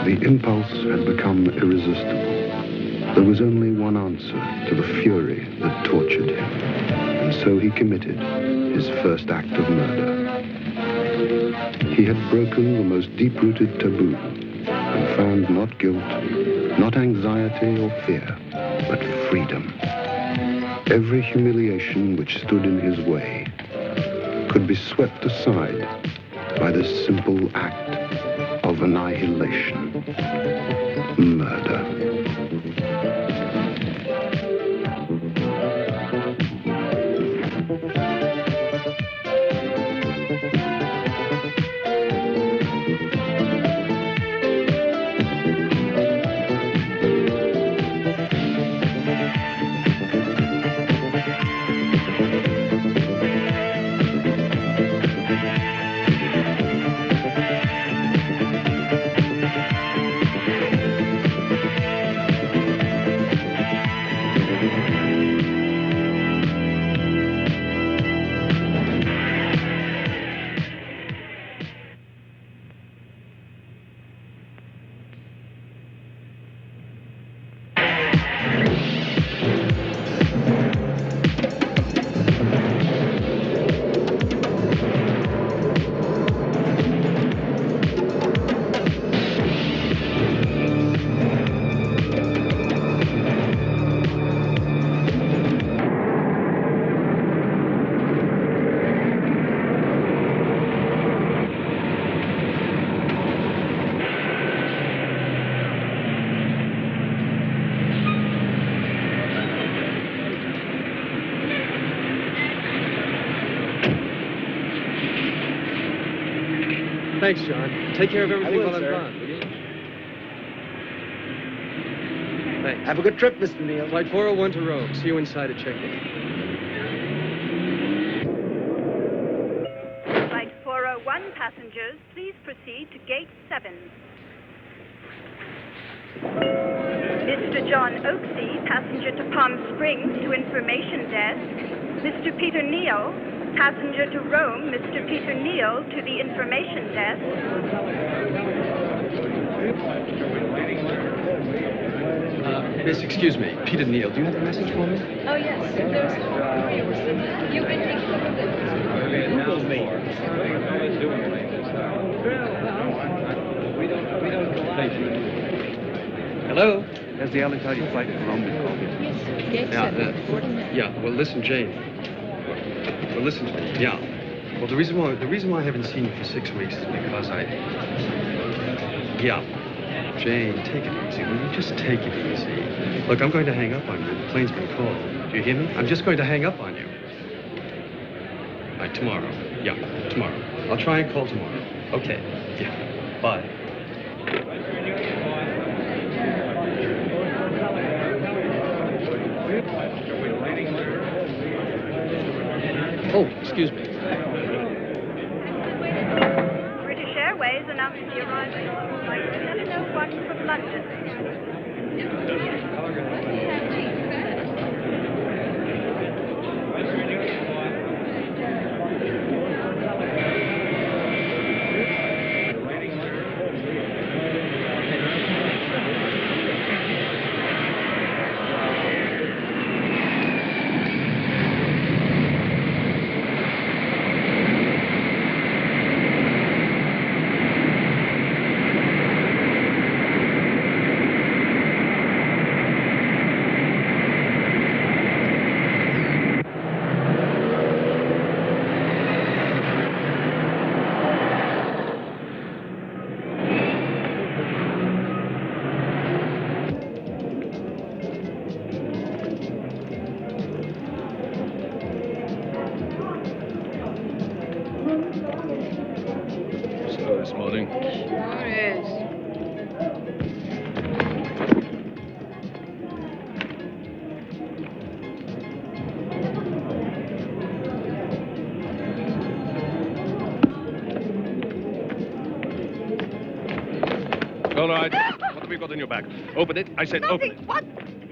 The impulse had become irresistible. There was only one answer to the fury that tortured him. And so he committed his first act of murder. He had broken the most deep-rooted taboo and found not guilt, not anxiety or fear, but freedom. Every humiliation which stood in his way could be swept aside by this simple act of annihilation. Murder. Thanks, John. Take care of everything while I'm gone, will you? Thanks. Have a good trip, Mr. Neal. Flight 401 to Rome. See you inside at check-in. Flight 401 passengers, please proceed to gate 7. Mr. John Oaksey, passenger to Palm Springs to information desk. Mr. Peter Neal, passenger to Rome, Mr. Peter Neal to the information desk. Miss, excuse me. Peter Neal, do you have a message for me? Oh, yes. There's you've been taking over Hello? There's the Alitalia flight to Rome we called. Yes, gate 7, 40 minutes. Yeah, well, listen, Jane. Well, listen to me. Yeah. Well, the reason why I haven't seen you for 6 weeks is because Yeah. Jane, take it easy. Will you just take it easy? Look, I'm going to hang up on you. The plane's been called. Do you hear me? I'm just going to hang up on you. All right, tomorrow. Yeah, tomorrow. I'll try and call tomorrow. Okay. Yeah. Bye. Oh, excuse me. British Airways announced the arrival of Flight 701 from London. This morning. Sure is. All right. What have you got in your bag? Open it. I said open it. What?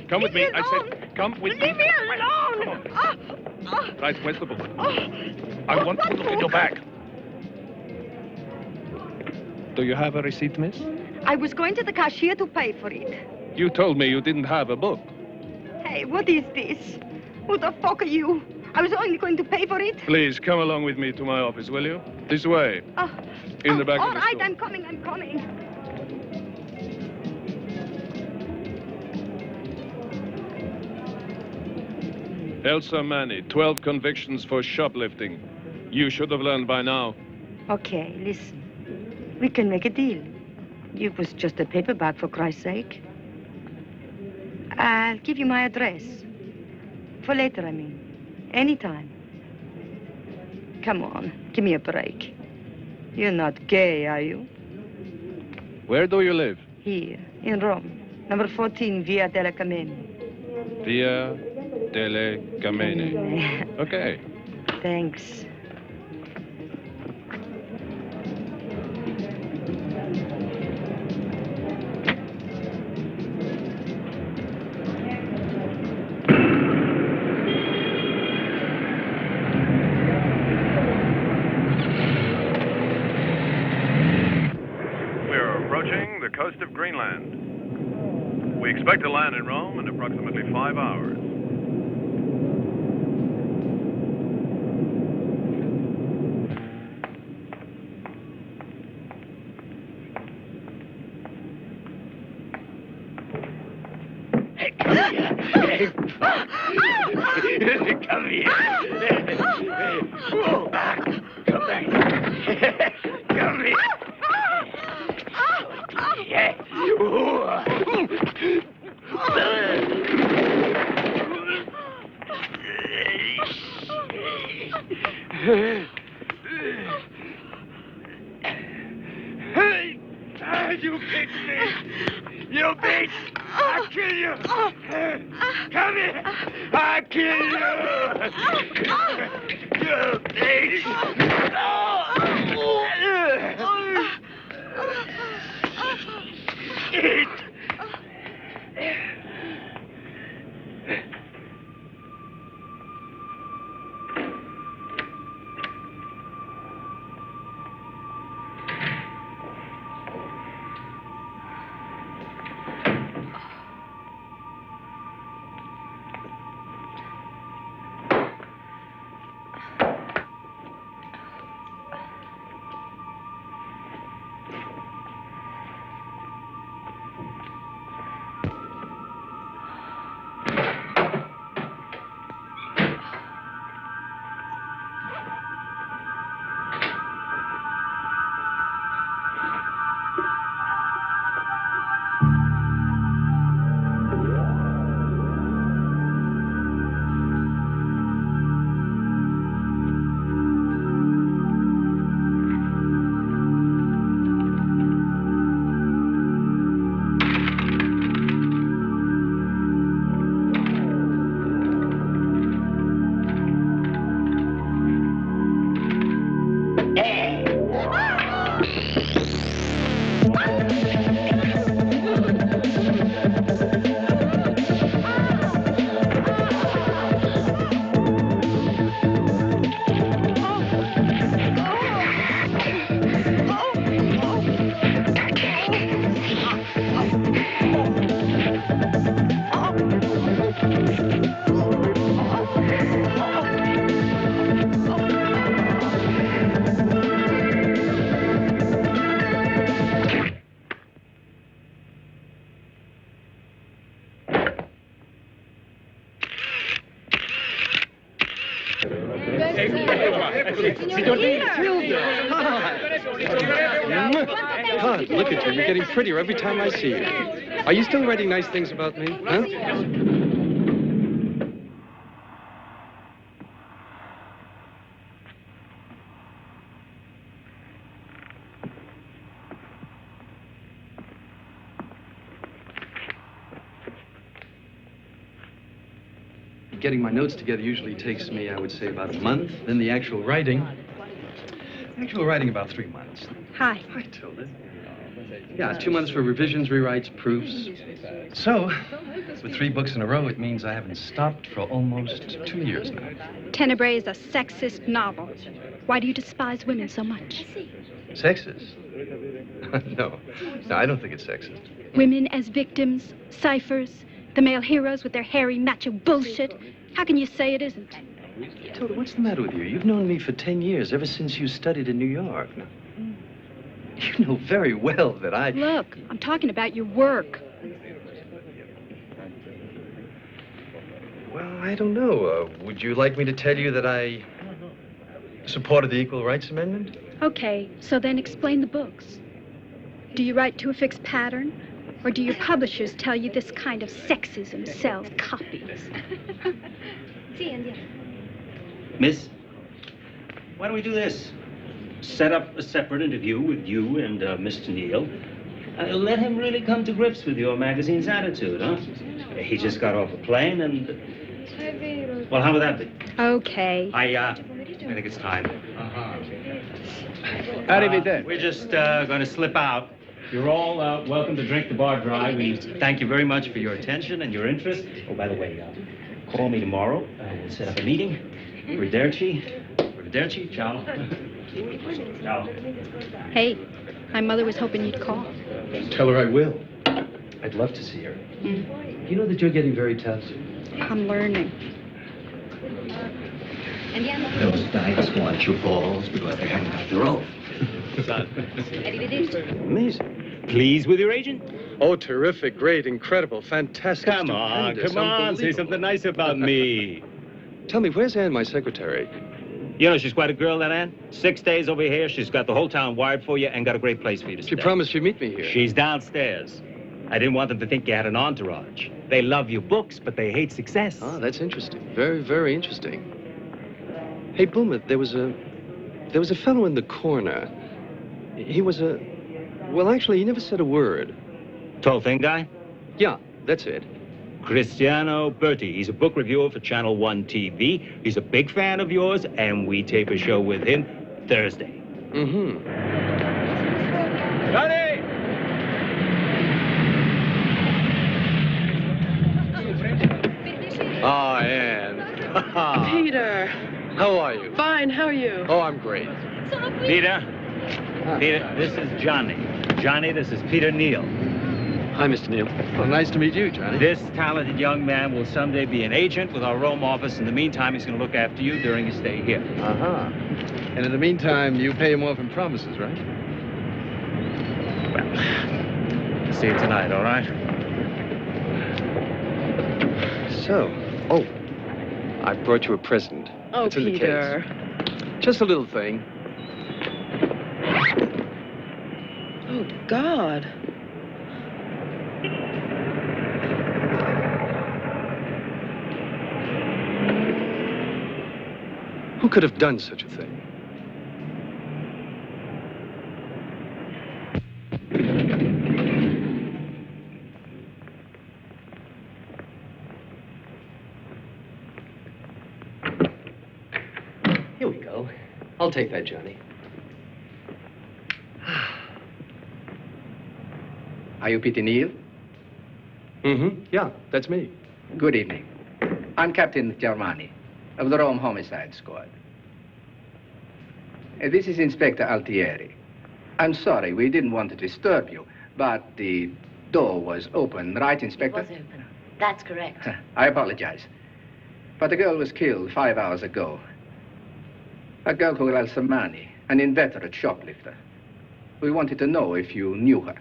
Come with me. Leave me I said come with me. Leave me alone! Come on. Right, where's the book? Oh. I want to look in your bag. Do you have a receipt, miss? I was going to the cashier to pay for it. You told me you didn't have a book. Hey, what is this? Who the fuck are you? I was only going to pay for it. Please, come along with me to my office, will you? This way. In the back of the All right, store. I'm coming. Elsa Manny, 12 convictions for shoplifting. You should have learned by now. Okay, listen. We can make a deal. It was just a paperback, for Christ's sake. I'll give you my address. For later, I mean. Anytime. Come on, give me a break. You're not gay, are you? Where do you live? Here, in Rome. Number 14, Via della Camene. Via delle Camene. Okay. Thanks. The coast of Greenland. We expect to land in Rome in approximately 5 hours. Come here. Come back. Come here. Yeah. You bitch me! You bitch! I'll kill you! Come here! I'll kill you! You bitch! Eat! God, look at you. You're getting prettier every time I see you. Are you still writing nice things about me? Huh? Getting my notes together usually takes me, I would say, about a month. Then the actual writing about 3 months. Hi. Hi, Tilda. Yeah, 2 months for revisions, rewrites, proofs. So, with 3 books in a row, it means I haven't stopped for almost 2 years now. Tenebrae is a sexist novel. Why do you despise women so much? Sexist? No, I don't think it's sexist. Women as victims, ciphers, the male heroes with their hairy macho bullshit. How can you say it isn't? Toda, what's the matter with you? You've known me for 10 years, ever since you studied in New York. You know very well that I... Look, I'm talking about your work. Well, I don't know. Would you like me to tell you that I supported the Equal Rights Amendment? Okay, so then explain the books. Do you write to a fixed pattern? Or do your publishers tell you this kind of sexism sells copies? Miss, why don't we do this? Set up a separate interview with you and Mr. Neal. Let him really come to grips with your magazine's attitude, huh? He just got off a plane and... Well, how would that be? Okay. I think it's time. We're just going to slip out. You're all welcome to drink the bar dry. We thank you very much for your attention and your interest. Oh, by the way, call me tomorrow. We'll set up a meeting. Arrivederci. Ciao. Ciao. Hey, my mother was hoping you'd call. Tell her I will. I'd love to see her. You know that you're getting very tough? I'm learning. Those dykes want your balls because they haven't got their own. Amazing. Pleased with your agent? Oh, terrific, great, incredible, fantastic, Come on, say something nice about me. Tell me, where's Anne, my secretary? You know, she's quite a girl, that Ann. 6 days over here, she's got the whole town wired for you and got a great place for you to stay. She promised she'd meet me here. She's downstairs. I didn't want them to think you had an entourage. They love your books, but they hate success. Ah, that's interesting. Very, very interesting. Hey, Boomer, there was a fellow in the corner. He was a... Well, actually, he never said a word. Tall, thin guy? Yeah, that's it. Cristiano Berti. He's a book reviewer for Channel 1 TV. He's a big fan of yours, and we tape a show with him Thursday. Mm-hmm. Johnny! Ah, Anne. Peter. How are you? Fine, how are you? Oh, I'm great. Peter, this is Johnny. Johnny, this is Peter Neal. Hi, Mr. Neal. Well, nice to meet you, Johnny. This talented young man will someday be an agent with our Rome office. In the meantime, he's going to look after you during your stay here. Uh-huh. And in the meantime, you pay him off in promises, right? Well, see you tonight, all right? So, I brought you a present. Oh, It's in the Peter. case. Just a little thing. Oh, God. Who could have done such a thing? Here we go. I'll take that, Johnny. Are you Peter Neal? Mm-hmm. Yeah, that's me. Good evening. I'm Captain Germani of the Rome Homicide Squad. This is Inspector Altieri. I'm sorry, we didn't want to disturb you, but the door was open, right, Inspector? It was open. That's correct. I apologize. But the girl was killed 5 hours ago. A girl called Al-Samani, an inveterate shoplifter. We wanted to know if you knew her.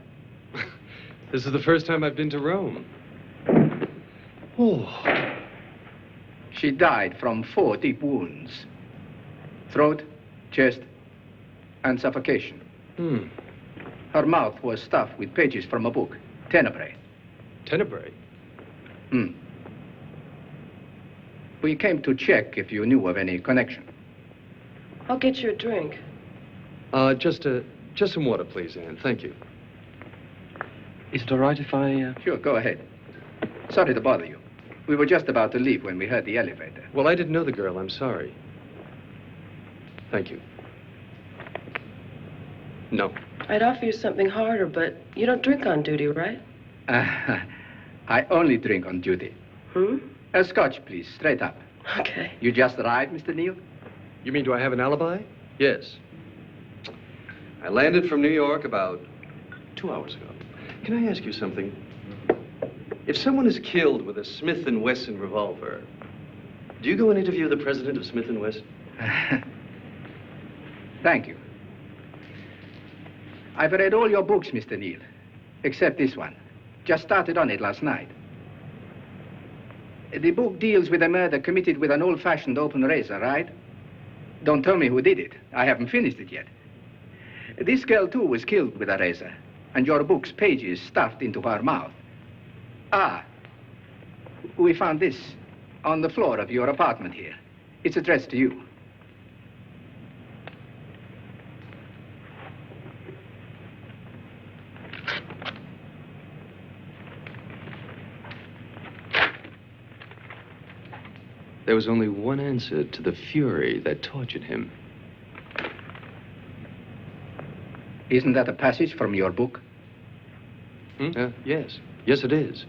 This is the first time I've been to Rome. Oh. She died from 4 deep wounds. Throat, chest, and suffocation. Her mouth was stuffed with pages from a book, Tenebrae. Tenebrae? We came to check if you knew of any connection. I'll get you a drink. Just some water, please, Anne. Thank you. Is it all right if I... Sure, go ahead. Sorry to bother you. We were just about to leave when we heard the elevator. Well, I didn't know the girl. I'm sorry. Thank you. No. I'd offer you something harder, but you don't drink on duty, right? I only drink on duty. A scotch, please, straight up. Okay. You just arrived, Mr. Neal? You mean, do I have an alibi? Yes. I landed from New York about 2 hours ago. Can I ask you something? If someone is killed with a Smith & Wesson revolver, do you go and interview the president of Smith & Wesson? Thank you. I've read all your books, Mr. Neal, except this one. Just started on it last night. The book deals with a murder committed with an old-fashioned open razor, right? Don't tell me who did it. I haven't finished it yet. This girl, too, was killed with a razor, and your book's pages stuffed into her mouth. Ah, we found this on the floor of your apartment here. It's addressed to you. There was only one answer to the fury that tortured him. Isn't that a passage from your book? Yes. Yes, it is.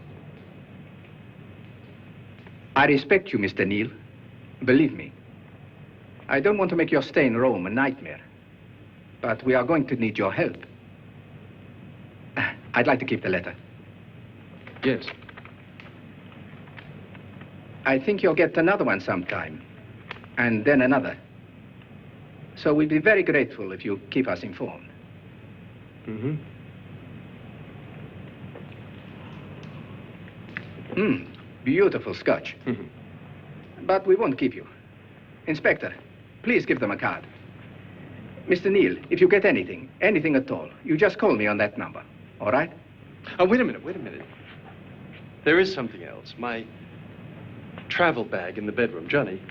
I respect you, Mr. Neal. Believe me. I don't want to make your stay in Rome a nightmare. But we are going to need your help. I'd like to keep the letter. Yes. I think you'll get another one sometime. And then another. So we'll be very grateful if you keep us informed. Beautiful scotch. But we won't keep you. Inspector, please give them a card. Mr. Neal, if you get anything at all, you just call me on that number, all right? Oh, wait a minute. There is something else. My travel bag in the bedroom. Johnny.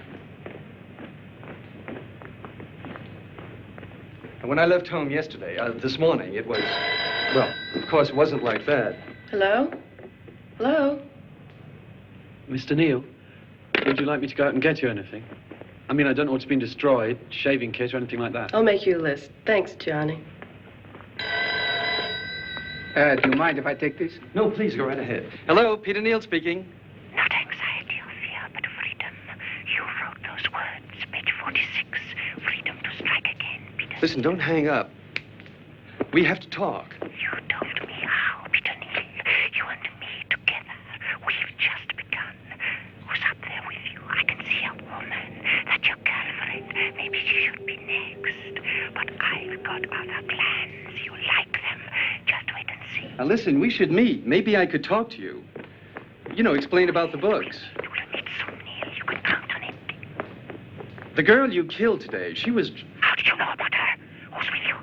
And when I left home yesterday, this morning, it was, well, of course, it wasn't like that. Hello? Hello? Mr. Neal, would you like me to go out and get you anything? I mean, I don't know what's been destroyed, shaving kit or anything like that. I'll make you a list. Thanks, Johnny. Do you mind if I take this? No, please, go right ahead. Hello, Peter Neal speaking. Not anxiety or fear, but freedom. You wrote those words, page 46. Freedom to strike again, Peter. Listen, don't hang up. We have to talk. You told me how, Peter Neal. You and me together. We've just begun. Who's up there with you? I can see a woman. That's your girlfriend. Maybe she should be next. But I've got other plans. You like them. Just wait and see. Now, listen, we should meet. Maybe I could talk to you. You know, explain about the books. You will meet soon, Neil. You can count on it. The girl you killed today, she was... How did you know about her? Who's with you?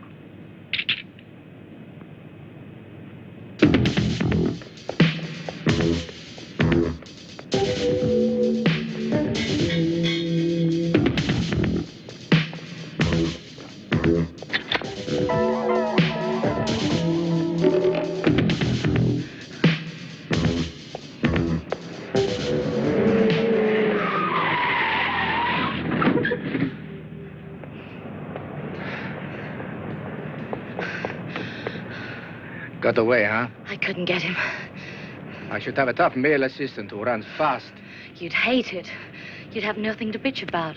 Got away, huh? I couldn't get him. I should have a tough male assistant who runs fast. You'd hate it. You'd have nothing to bitch about.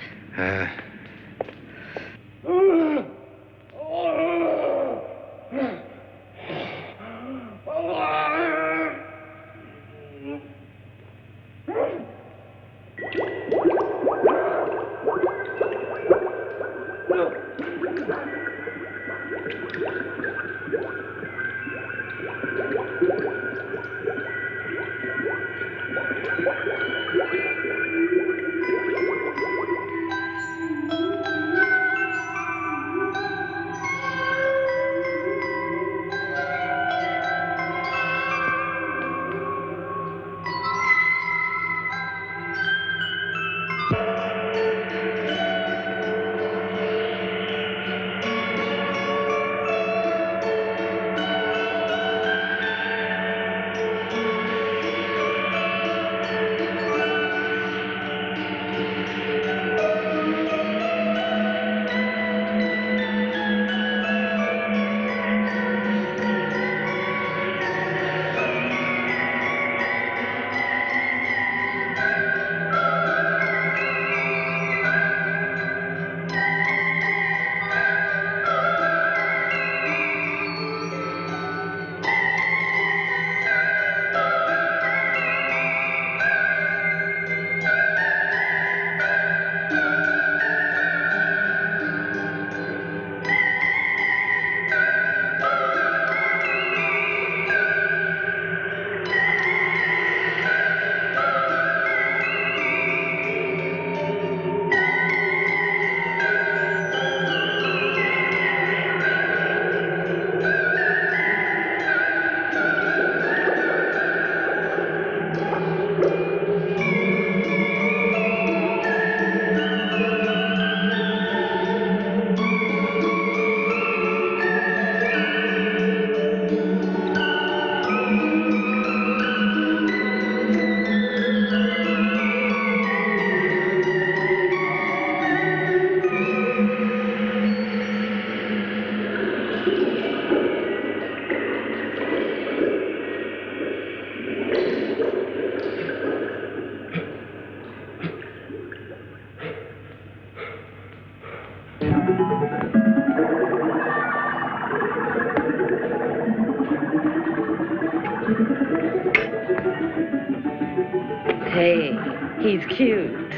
He's cute.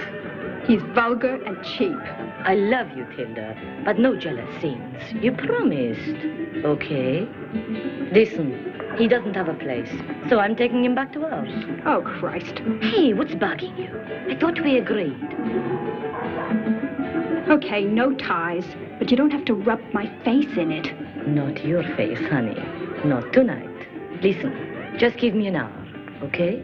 He's vulgar and cheap. I love you, Tilda, but no jealous scenes. You promised. Okay? Listen, he doesn't have a place, so I'm taking him back to ours. Oh, Christ. Hey, what's bugging you? I thought we agreed. Okay, no ties, but you don't have to rub my face in it. Not your face, honey. Not tonight. Listen, just give me an hour, okay?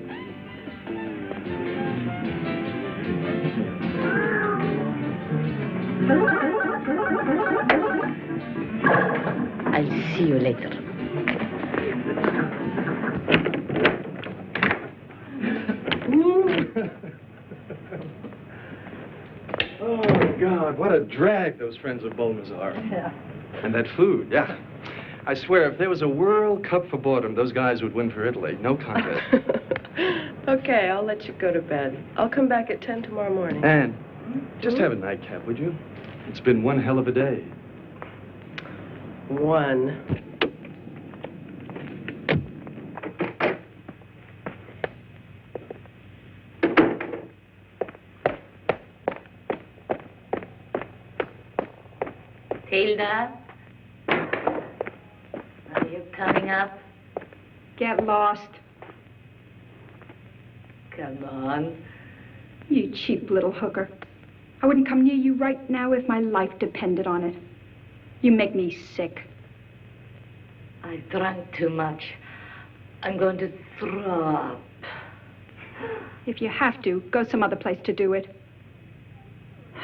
I'll see you later. Oh, God, what a drag those friends of Bulmer's are. Yeah. And that food, yeah. I swear, if there was a World Cup for boredom, those guys would win for Italy. No contest. Okay, I'll let you go to bed. I'll come back at 10 tomorrow morning. And just have a nightcap, would you? It's been one hell of a day. One. Tilda? Are you coming up? Get lost. Come on. You cheap little hooker. I wouldn't come near you right now if my life depended on it. You make me sick. I've drunk too much. I'm going to throw up. If you have to, go some other place to do it.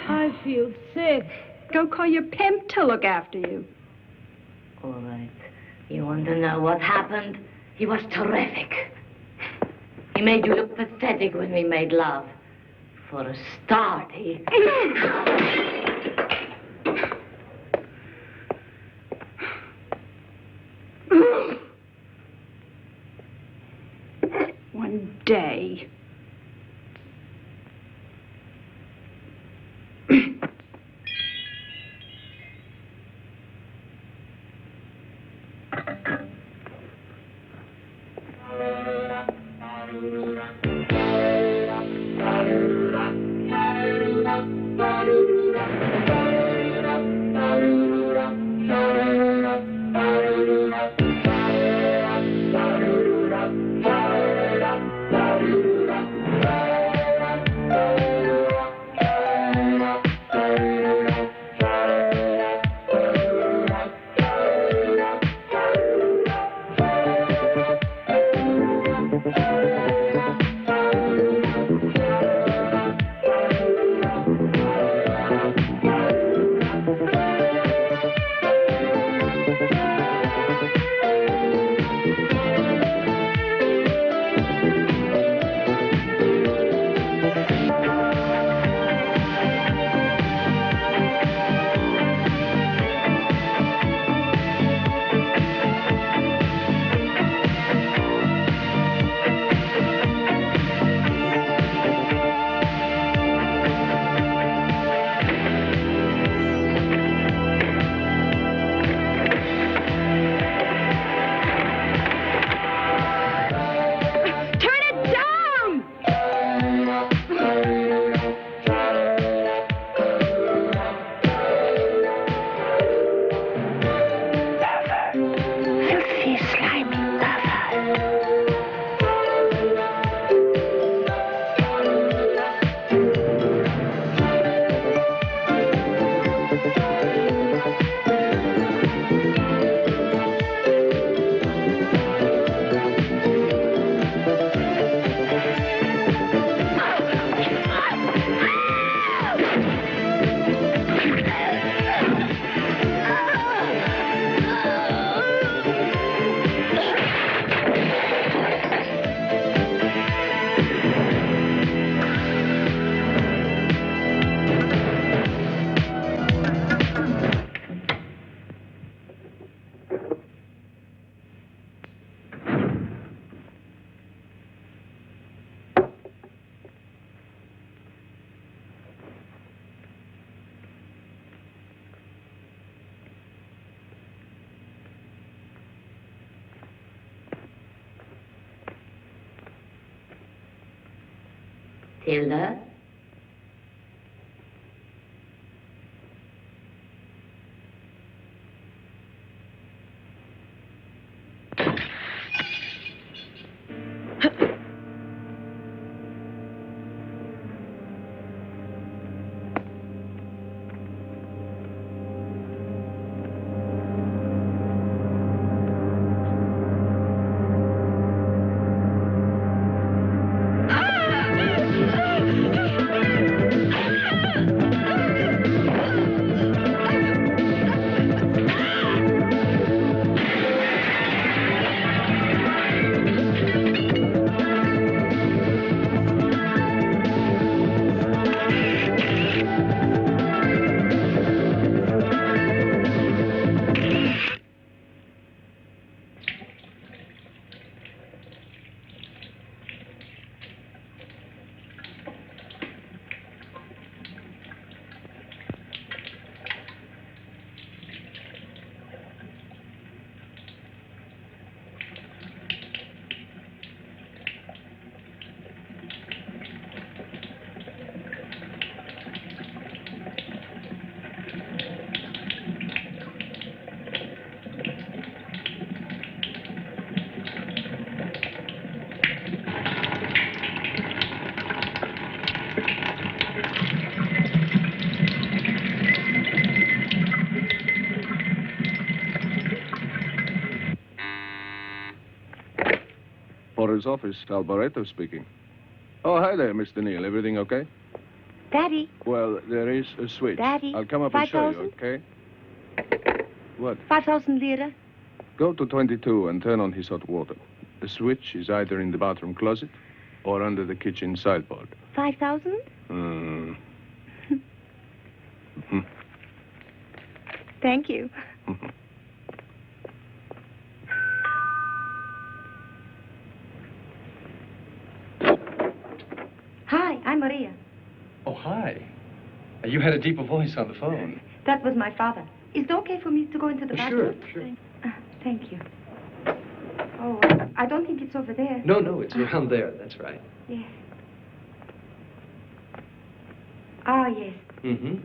I feel sick. Go call your pimp to look after you. All right. You want to know what happened? He was terrific. He made you look pathetic when we made love. For a start, he... One day. Hilda? Porter's office, Alboreto speaking. Oh, hi there, Mr. Neal. Everything okay? Daddy, Well, there is a switch. Daddy, I'll come up and show you, 5,000? okay? What? 5,000 lira. Go to 22 and turn on his hot water. The switch is either in the bathroom closet or under the kitchen sideboard. 5,000? Hmm. Thank you. Hi, I'm Maria. Oh, hi. You had a deeper voice on the phone. That was my father. Is it okay for me to go into the bathroom? Sure. Thank you. Oh, I don't think it's over there. No, it's around there. That's right. Yes. Ah, yes. Mm-hmm.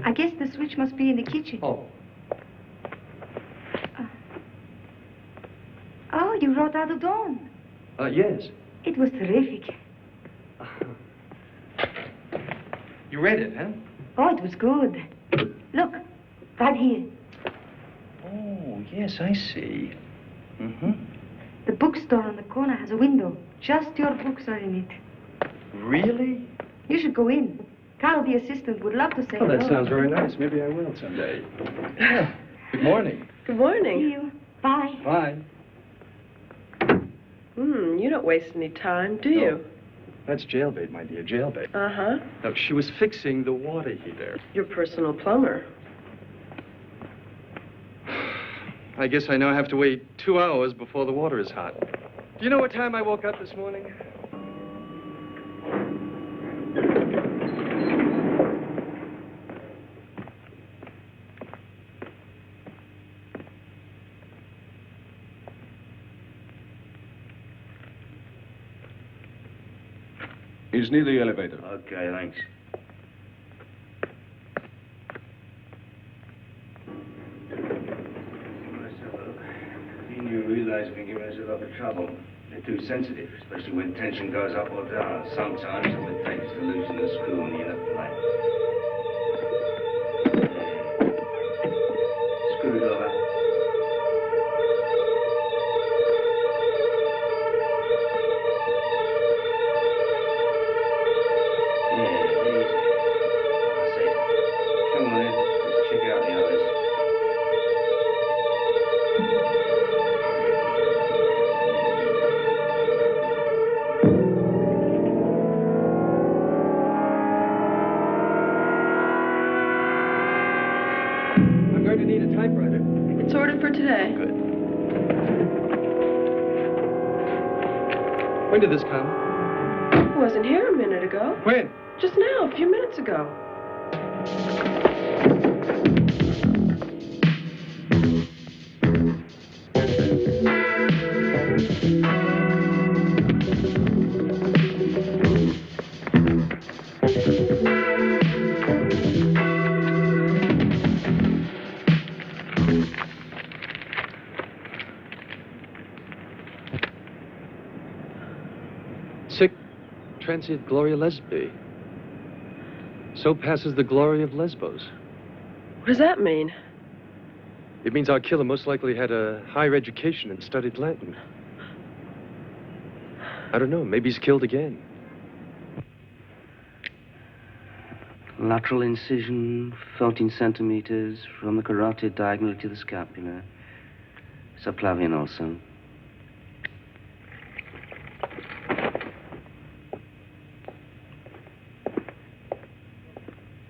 I guess the switch must be in the kitchen. Oh. Oh, you wrote out the dawn. Yes. It was terrific. You read it, huh? Oh, it was good. Look, right here. Oh, yes, I see. Mm-hmm. The bookstore on the corner has a window. Just your books are in it. Really? You should go in. Carl, the assistant, would love to say Oh, that hello. sounds very nice. Maybe I will someday. Yeah. Good morning. Good morning. See you. Bye. Bye. You don't waste any time, do you? That's jailbait, my dear, jailbait. Uh-huh. No, she was fixing the water heater. Your personal plumber. I guess I now have to wait 2 hours before the water is hot. Do you know what time I woke up this morning? He's near the elevator. Okay, thanks. You realize we can give us a lot of trouble. They're too sensitive, especially when tension goes up or down. Sometimes all it takes is to loosen the screw and you're in a flame. Screw it over. It's ordered for today. Good. When did this come? It wasn't here a minute ago. When? Just now, a few minutes ago. Sic transit gloria lesbi. So passes the glory of Lesbos. What does that mean? It means our killer most likely had a higher education and studied Latin. I don't know, maybe he's killed again. Lateral incision, 14 centimeters from the carotid diagonally to the scapula. Subclavian also.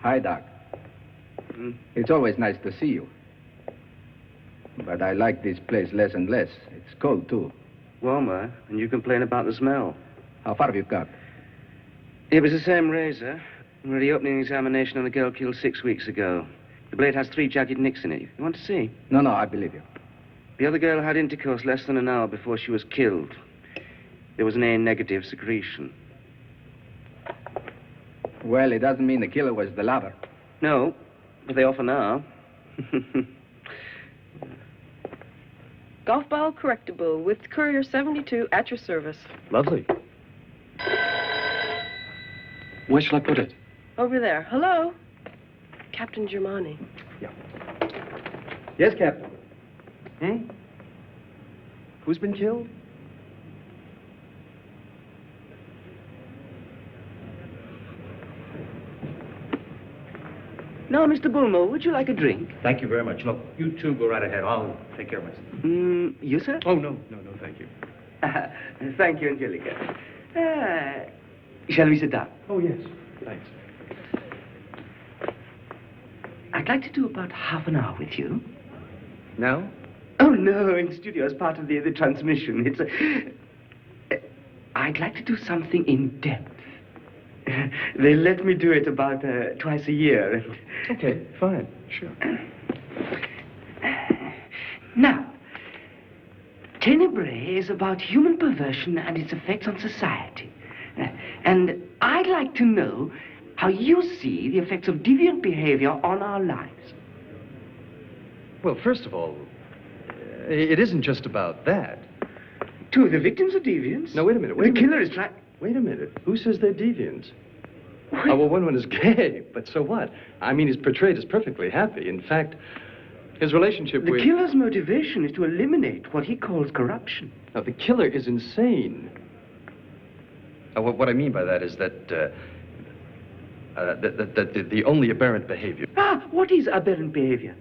Hi, Doc. It's always nice to see you. But I like this place less and less. It's cold, too. Warmer, and you complain about the smell. How far have you got? It was the same razor. We had the opening examination on the girl killed 6 weeks ago. The blade has 3 jagged nicks in it. You want to see? No, I believe you. The other girl had intercourse less than an hour before she was killed. There was an A-negative secretion. Well, it doesn't mean the killer was the lover. No, but they often are. Golf ball correctable with Courier 72 at your service. Lovely. Where shall I put it? Over there. Hello? Captain Germani. Yes, Captain. Who's been killed? Now, Mr. Bulmer, would you like a drink? Thank you very much. Look, you two go right ahead. I'll take care of myself. You, sir? Oh, no, thank you. Thank you, Angelica. Shall we sit down? Oh, yes, thanks. I'd like to do about half an hour with you. Now? Oh, no, in studio as part of the transmission. It's I'd like to do something in depth. They let me do it about twice a year. Okay, fine, sure. Now, Tenebrae is about human perversion and its effects on society. And I'd like to know how you see the effects of deviant behavior on our lives. Well, first of all, it isn't just about that. Two of the victims are deviants. No, wait a minute. The killer is trying... Wait a minute. Who says they're deviants? Oh, well, one is gay, but so what? I mean, he's portrayed as perfectly happy. In fact, his relationship with... The killer's motivation is to eliminate what he calls corruption. Now, the killer is insane. What I mean by that is that, the only aberrant behavior... What is aberrant behavior?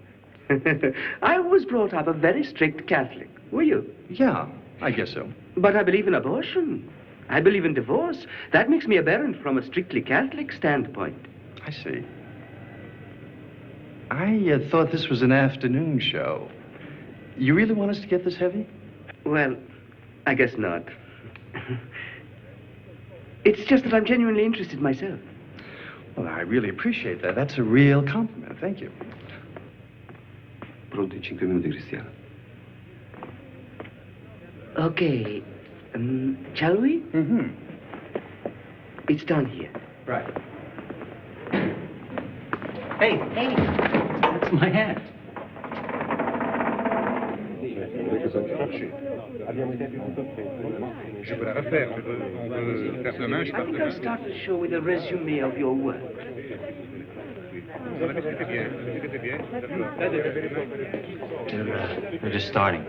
I was brought up a very strict Catholic. Were you? Yeah, I guess so. But I believe in abortion. I believe in divorce. That makes me aberrant from a strictly Catholic standpoint. I see. I thought this was an afternoon show. You really want us to get this heavy? Well, I guess not. It's just that I'm genuinely interested myself. Well, I really appreciate that. That's a real compliment. Thank you. Pronto in 5 minuti, Cristiano. Okay. Shall we? Mm-hmm. It's down here. Right. Hey, that's my hat. I think I'll start the show with a resume of your work. We're just starting.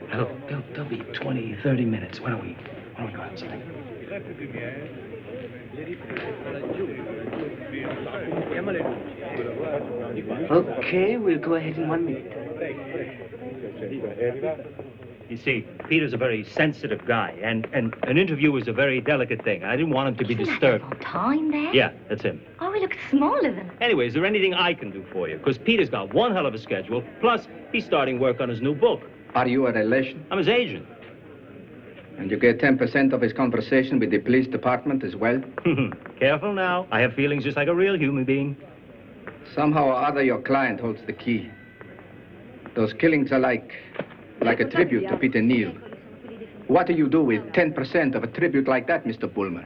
Now, look, there'll be 20, 30 minutes. Why don't we go outside? Okay, we'll go ahead in 1 minute. You see, Peter's a very sensitive guy, and an interview is a very delicate thing. I didn't want him to be disturbed. Time there? Yeah, that's him. Oh, he looks smaller than... Anyway, is there anything I can do for you? Because Peter's got one hell of a schedule, plus he's starting work on his new book. Are you a relation? I'm his agent. And you get 10% of his conversation with the police department as well? Careful now. I have feelings just like a real human being. Somehow or other, your client holds the key. Those killings are like a tribute to Peter Neal. What do you do with 10% of a tribute like that, Mr. Pullman?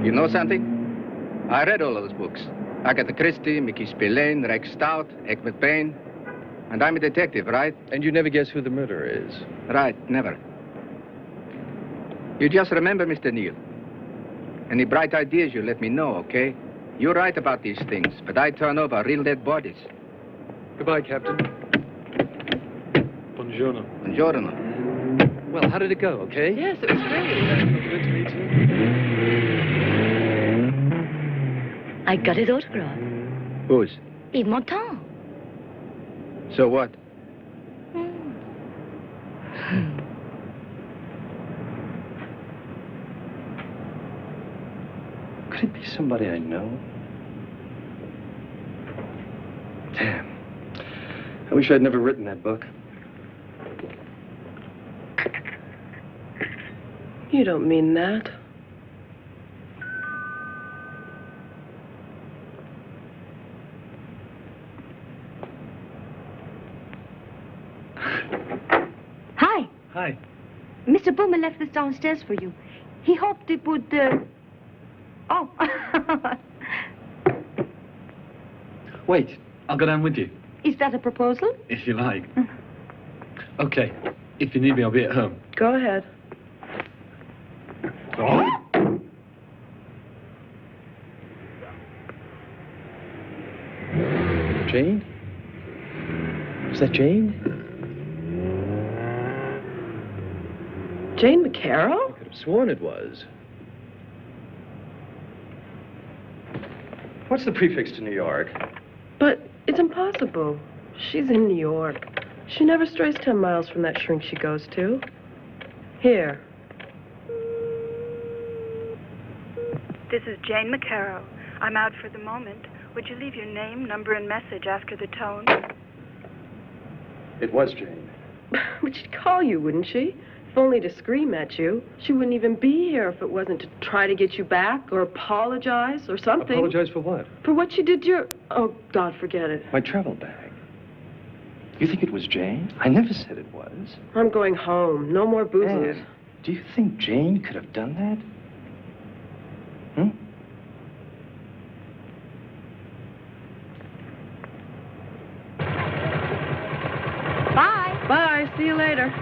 You know something? I read all those books. Agatha Christie, Mickey Spillane, Rex Stout, Egbert Payne. And I'm a detective, right? And you never guess who the murderer is? Right, never. You just remember, Mr. Neal. Any bright ideas, you let me know, okay? You're right about these things, but I turn over real dead bodies. Goodbye, Captain. Buongiorno. Buongiorno. Well, how did it go, okay? Yes, it was great. Good to meet you. I got his autograph. Whose? Yves Montand. So what? Could it be somebody I know? Damn. I wish I'd never written that book. You don't mean that. Hi. Hi. Mr. Boomer left this downstairs for you. He hoped it would, Oh. Wait, I'll go down with you, Is that a proposal? if you like. Okay, if you need me, I'll be at home. Go ahead. Jane? Is that Jane? Jane McCarroll? I could have sworn it was. What's the prefix to New York? But it's impossible. She's in New York. She never strays 10 miles from that shrink she goes to. Here. This is Jane McCarroll. I'm out for the moment. Would you leave your name, number, and message after the tone? It was Jane. But she'd call you, wouldn't she? If only to scream at you. She wouldn't even be here if it wasn't to try to get you back or apologize or something. Apologize for what? For what she did to your... Oh, God, forget it. My travel bag. You think it was Jane? I never said it was. I'm going home. No more boozing. Anne, do you think Jane could have done that? Hmm? Bye. Bye. See you later.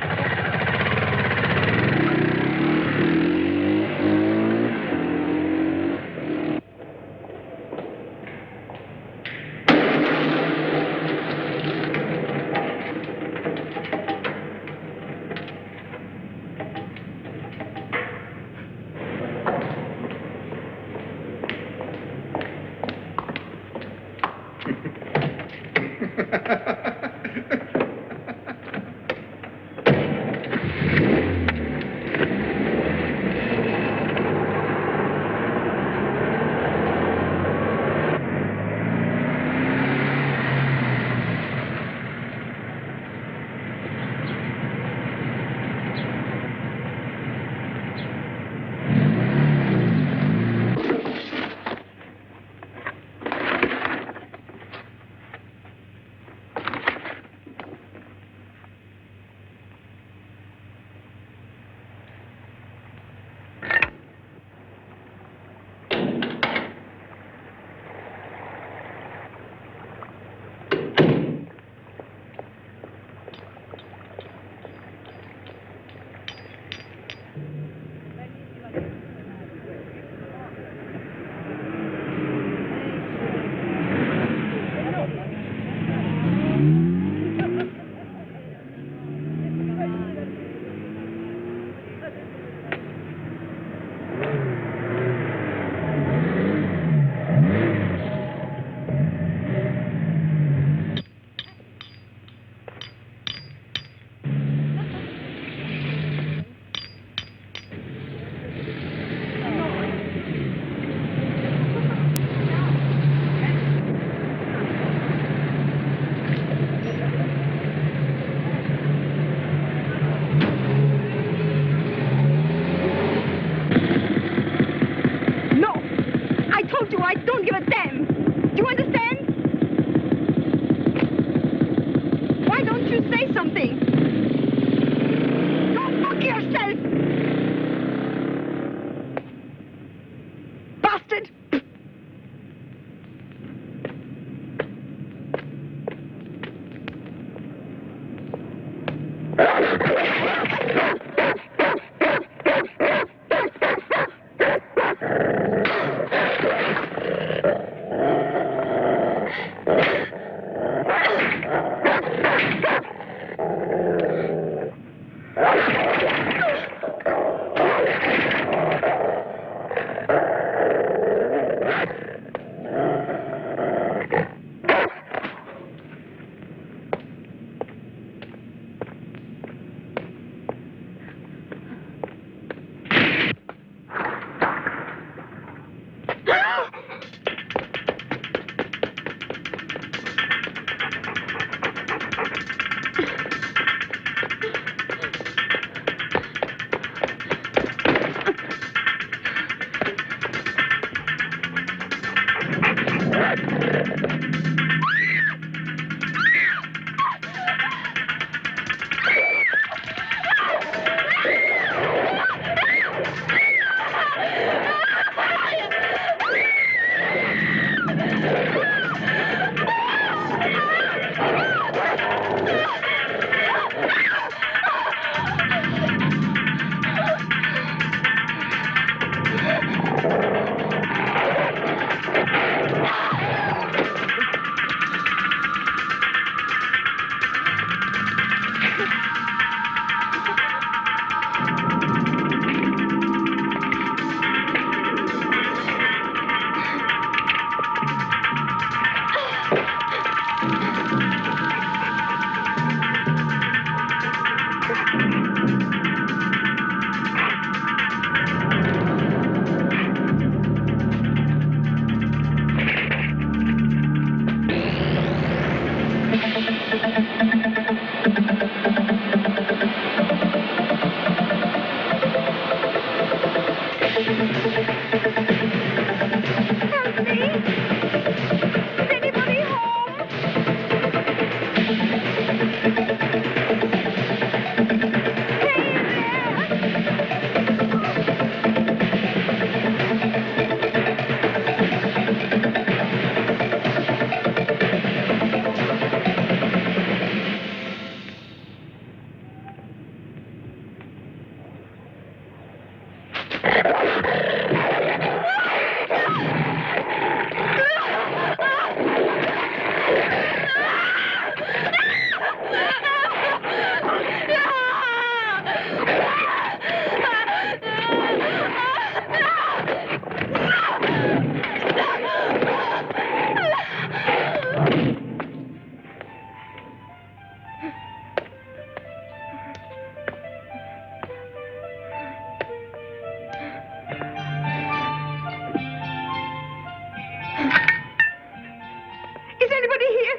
Is anybody here?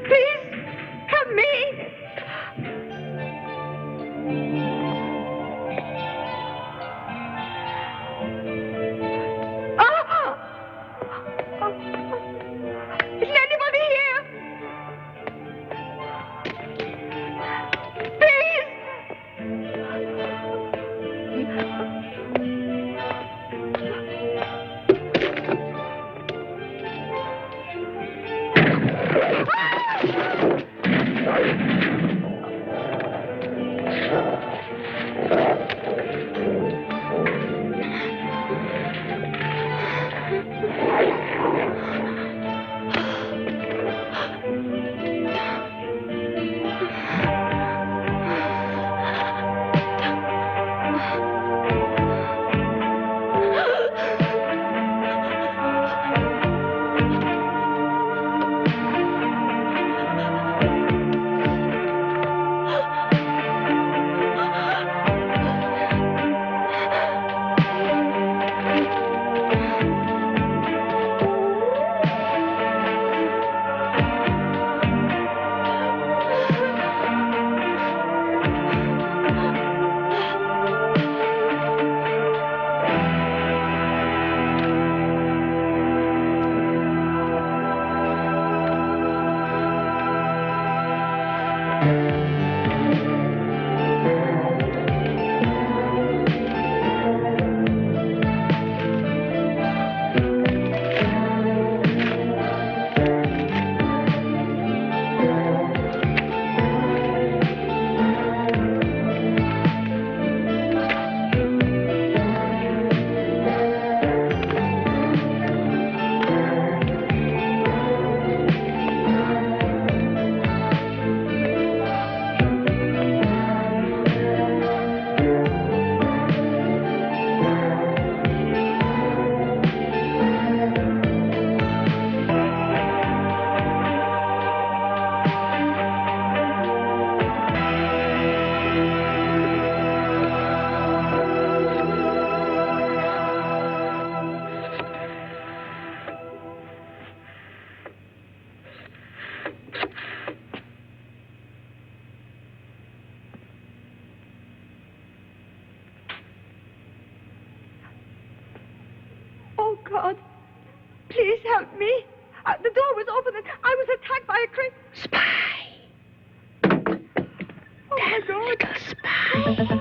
Please, help me. Isn't anybody here? Please. Oh, God. Please help me. The door was open and I was attacked by a creep. Spy. Oh, my God. Little spy.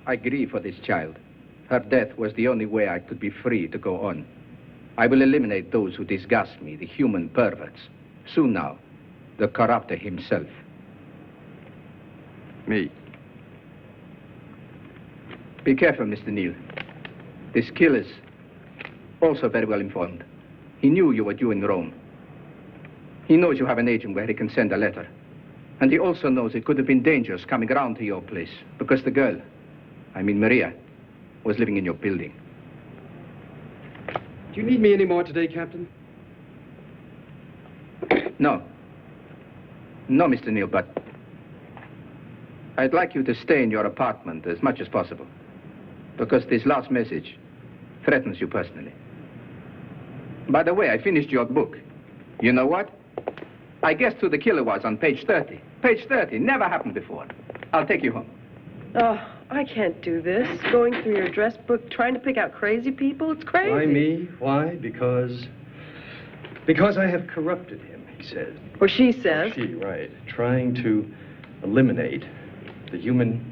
I grieve for this child. Her death was the only way I could be free to go on. I will eliminate those who disgust me, the human perverts. Soon now, the corrupter himself. Me. Be careful, Mr. Neal. This killer's also very well informed. He knew you were due in Rome. He knows you have an agent where he can send a letter. And he also knows it could have been dangerous coming around to your place because the girl, I mean Maria, was living in your building. Do you need me any more today, Captain? No. No, Mr. Neal, but I'd like you to stay in your apartment as much as possible. Because this last message threatens you personally. By the way, I finished your book. You know what? I guessed who the killer was on page 30. Page 30. Never happened before. I'll take you home. Oh, I can't do this. Going through your address book, trying to pick out crazy people. It's crazy. Why me? Why? Because I have corrupted him, he says. Or she says. Or she, right. Trying to eliminate the human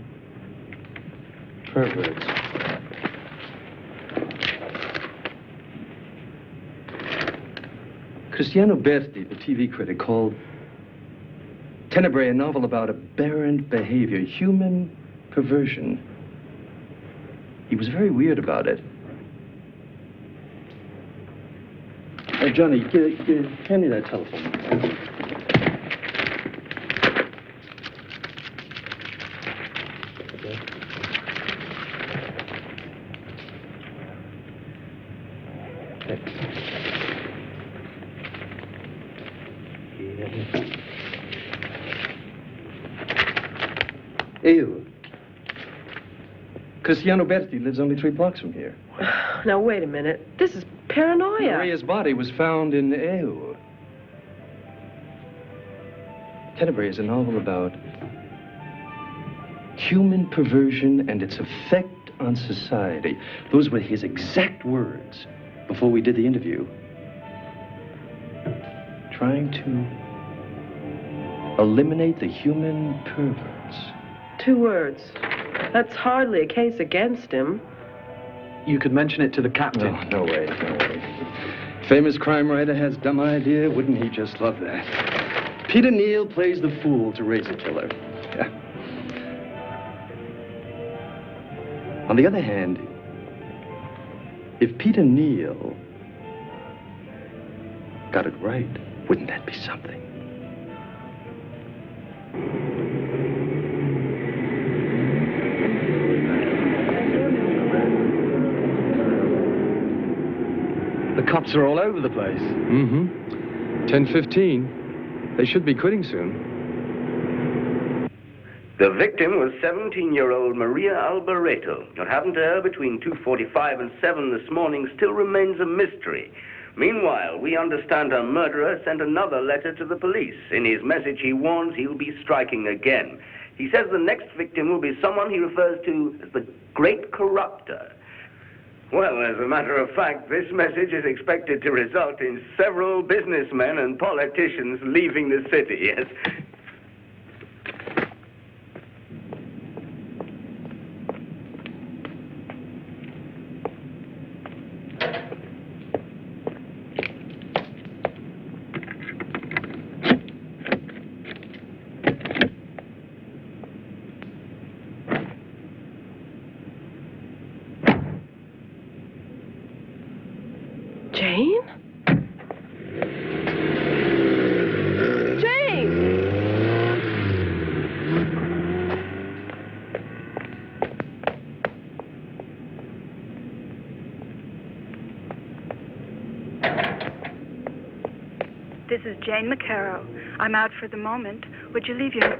perverts. Cristiano Berti, the TV critic, called Tenebrae a novel about aberrant behavior, human perversion. He was very weird about it. Johnny, hand me that telephone. Ew. Cristiano Berti lives only 3 blocks from here. Now, wait a minute. This is paranoia. Maria's body was found in Eu. Tenebrae is a novel about human perversion and its effect on society. Those were his exact words before we did the interview. Trying to eliminate the human perverts. 2 words. That's hardly a case against him. You could mention it to the captain. No way, no way. Famous crime writer has dumb idea. Wouldn't he just love that? Peter Neal plays the fool to raise a killer. Yeah. On the other hand, if Peter Neal got it right, wouldn't that be something? The cops are all over the place. Mm-hmm. 10:15. They should be quitting soon. The victim was 17-year-old Maria Alboreto. What happened to her between 2:45 and 7 this morning still remains a mystery. Meanwhile, we understand her murderer sent another letter to the police. In his message, he warns he'll be striking again. He says the next victim will be someone he refers to as the Great Corrupter. Well, as a matter of fact, this message is expected to result in several businessmen and politicians leaving the city, yes. Jane? Jane! This is Jane McCarroll. I'm out for the moment. Would you leave your...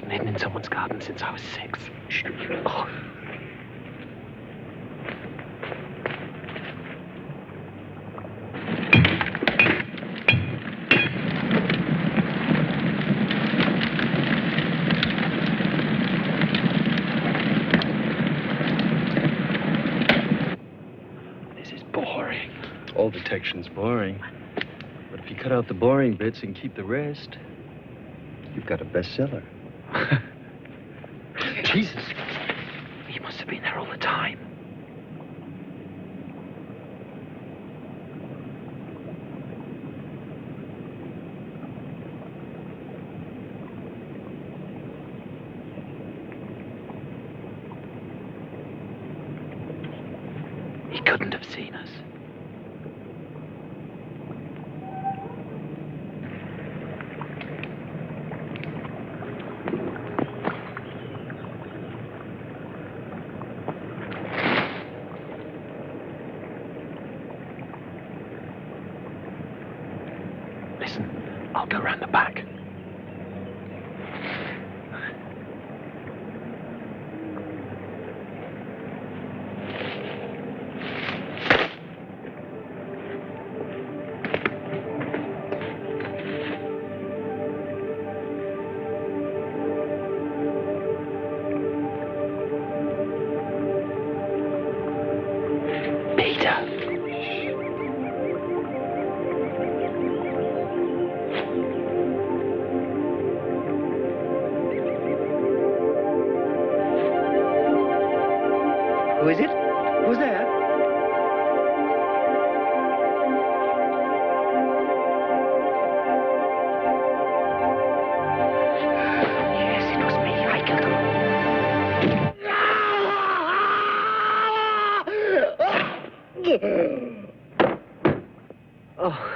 been hidden in someone's garden since I was 6. Shh. Oh. This is boring. All detection's boring. But if you cut out the boring bits and keep the rest, you've got a bestseller. Jesus. He must have been there all the time. He couldn't have seen us. Listen, I'll go round the back. Who is it? Who's there? Yes, it was me. I killed him. Oh.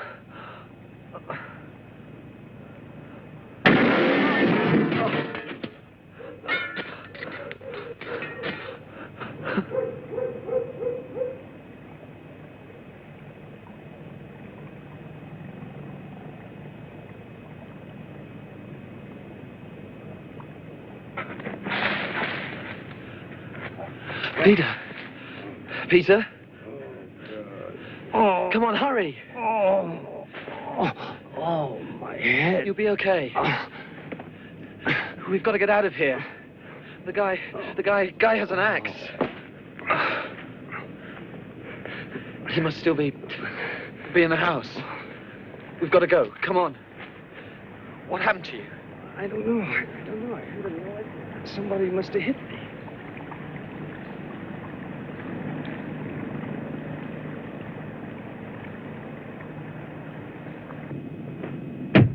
Peter. Peter? Oh. Come on, hurry. Oh, my head. You'll be okay. We've got to get out of here. The guy has an axe. He must still be in the house. We've got to go. Come on. What happened to you? I don't know. I heard a noise. Somebody must have hit me.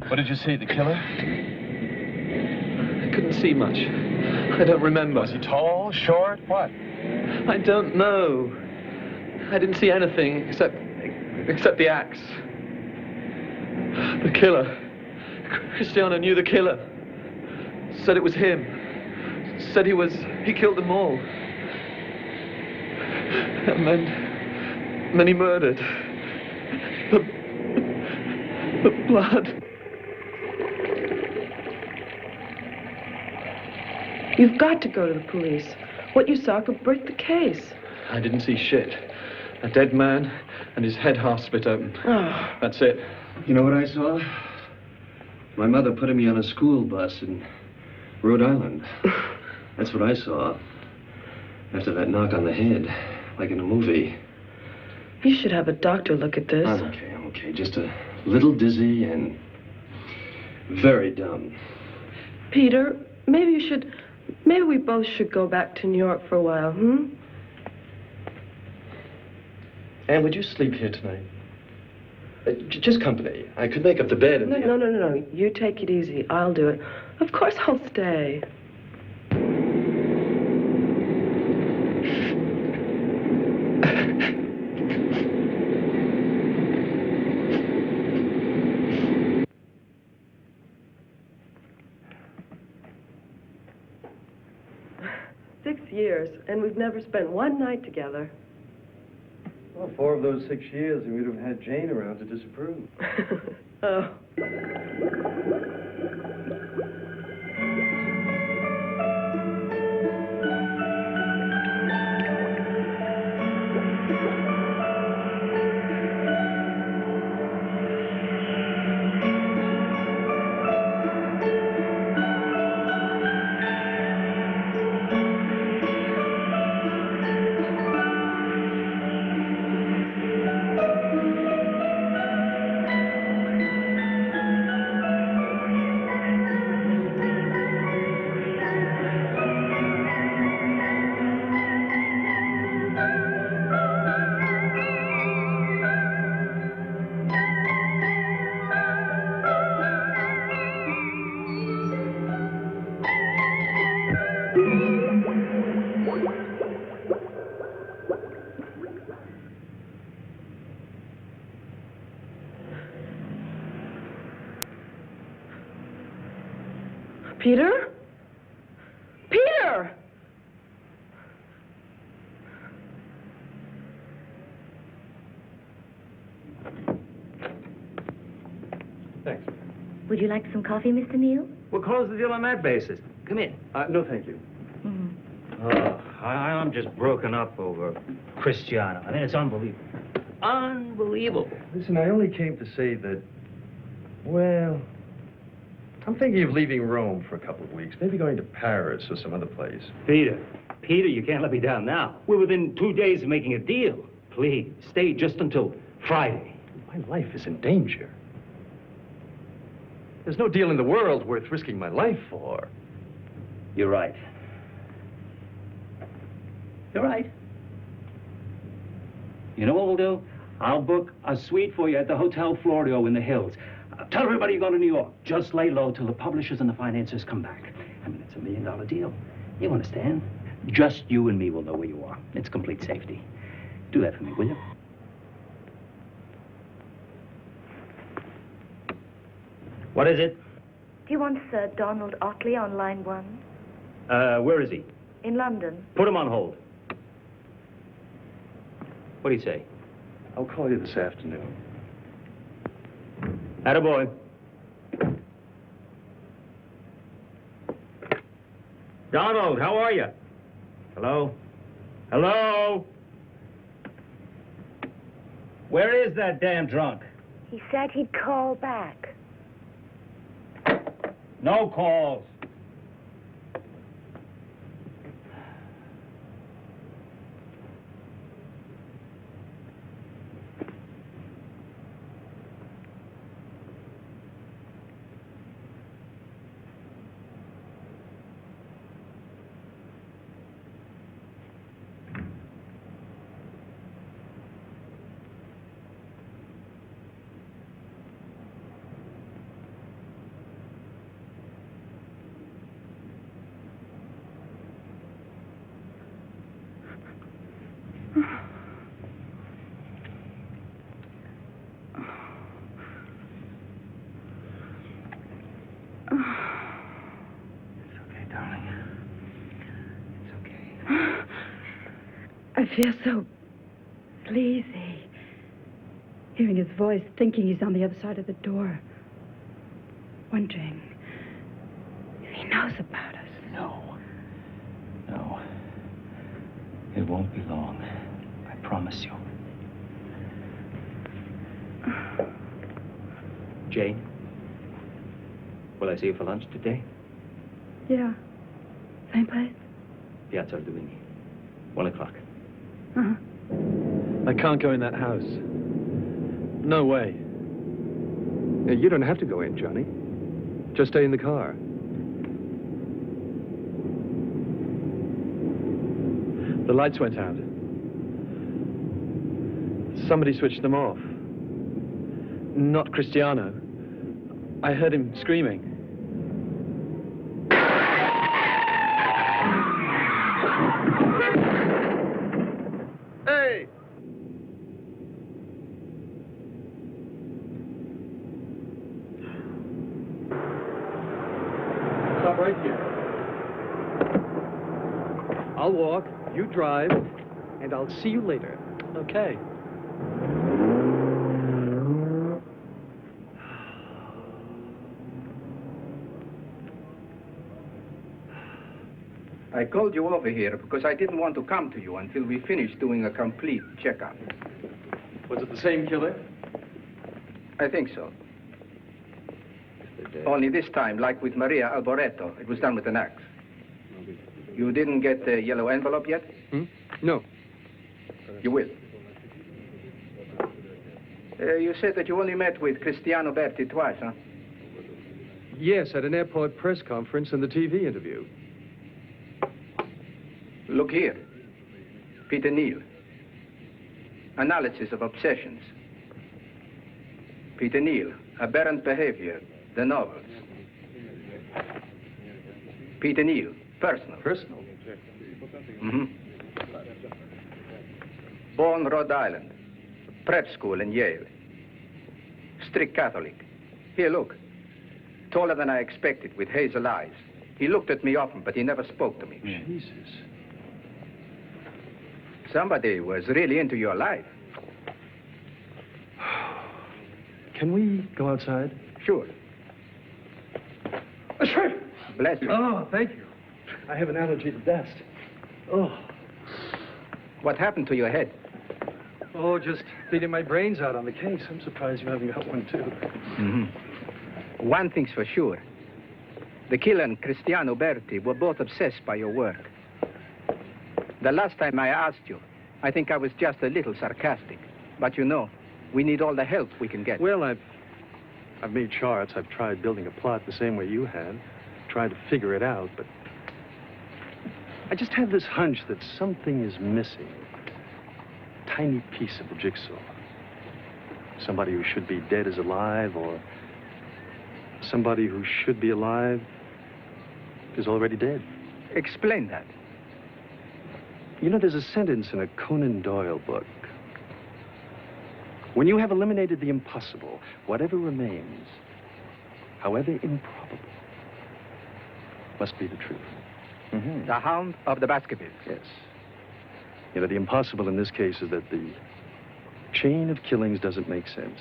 What did you see, the killer? I couldn't see much. I don't remember. Was he tall, short, what? I don't know. I didn't see anything except the axe. The killer. Cristiano knew the killer. Said it was him. Said he killed them all. And then he murdered. The blood. You've got to go to the police. What you saw could break the case. I didn't see shit. A dead man and his head half split open. Oh. That's it. You know what I saw? My mother put me on a school bus in Rhode Island. That's what I saw. After that knock on the head, like in a movie. You should have a doctor look at this. I'm okay. Just a little dizzy and very dumb. Peter, maybe we both should go back to New York for a while, Anne, would you sleep here tonight? Just company. I could make up the bed and... No. You take it easy. I'll do it. Of course I'll stay. Years, and we've never spent one night together. Well, 4 of those 6 years, we would have had Jane around to disapprove. Oh. Peter? Peter! Thanks. Would you like some coffee, Mr. Neal? We'll close the deal on that basis. Come in. No, thank you. I'm just broken up over Cristiano. I mean, it's unbelievable. Unbelievable. Listen, I only came to say that, well, I'm thinking of leaving Rome for a couple of weeks, maybe going to Paris or some other place. Peter, you can't let me down now. We're within 2 days of making a deal. Please, stay just until Friday. My life is in danger. There's no deal in the world worth risking my life for. You're right. You're right. You know what we'll do? I'll book a suite for you at the Hotel Florio in the hills. Tell everybody you're going to New York. Just lay low till the publishers and the financiers come back. I mean, it's $1 million deal. You understand? Just you and me will know where you are. It's complete safety. Do that for me, will you? What is it? Do you want Sir Donald Otley on line 1? Where is he? In London. Put him on hold. What do you say? I'll call you this afternoon. Attaboy. Donald, how are you? Hello? Hello? Where is that damn drunk? He said he'd call back. No calls. I feel so sleazy. Hearing his voice, thinking he's on the other side of the door. Wondering if he knows about us. No. It won't be long. I promise you. Jane, will I see you for lunch today? Yeah. Same place? Piazza Duini. 1 o'clock. Uh-huh. I can't go in that house. No way. You don't have to go in, Johnny. Just stay in the car. The lights went out. Somebody switched them off. Not Cristiano. I heard him screaming. Hey! Stop right here. I'll walk, you drive, and I'll see you later. Okay. I called you over here because I didn't want to come to you until we finished doing a complete checkup. Was it the same killer? I think so. Only this time, like with Maria Alboreto, it was done with an axe. You didn't get the yellow envelope yet? No. You will. You said that you only met with Cristiano Berti twice, huh? Yes, at an airport press conference and the TV interview. Look here. Peter Neal. Analysis of obsessions. Peter Neal. Aberrant behavior. The novels. Peter Neal. Personal. Personal? Mm-hmm. Born Rhode Island. Prep school in Yale. Strict Catholic. Here, look. Taller than I expected, with hazel eyes. He looked at me often, but he never spoke to me. Jesus. Somebody was really into your life. Can we go outside? Sure. Sure. Bless you. Oh, thank you. I have an allergy to dust. Oh. What happened to your head? Oh, just beating my brains out on the case. I'm surprised you haven't got one, too. Mm-hmm. One thing's for sure. The killer and Cristiano Berti were both obsessed by your work. The last time I asked you, I think I was just a little sarcastic. But you know, we need all the help we can get. Well, I've made charts. I've tried building a plot the same way you have. Tried to figure it out, but I just have this hunch that something is missing. A tiny piece of the jigsaw. Somebody who should be dead is alive, or somebody who should be alive is already dead. Explain that. You know, there's a sentence in a Conan Doyle book. When you have eliminated the impossible, whatever remains, however improbable, must be the truth. Mm-hmm. The Hound of the Baskervilles. Yes. You know, the impossible in this case is that the chain of killings doesn't make sense.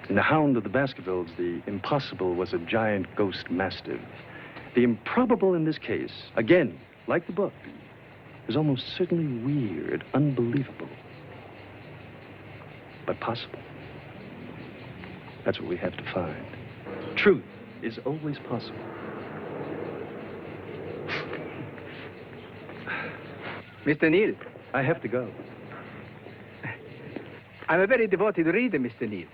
In the Hound of the Baskervilles, the impossible was a giant ghost mastiff. The improbable in this case, again, like the book, is almost certainly weird, unbelievable, but possible. That's what we have to find. Truth is always possible. Mr. Neal. I have to go. I'm a very devoted reader, Mr. Neal.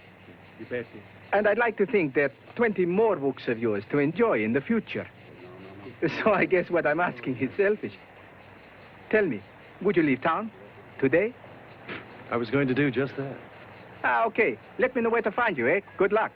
You bet. And I'd like to think there are 20 more books of yours to enjoy in the future. So I guess what I'm asking is selfish. Tell me, would you leave town today? I was going to do just that. Ah, okay. Let me know where to find you, eh? Good luck.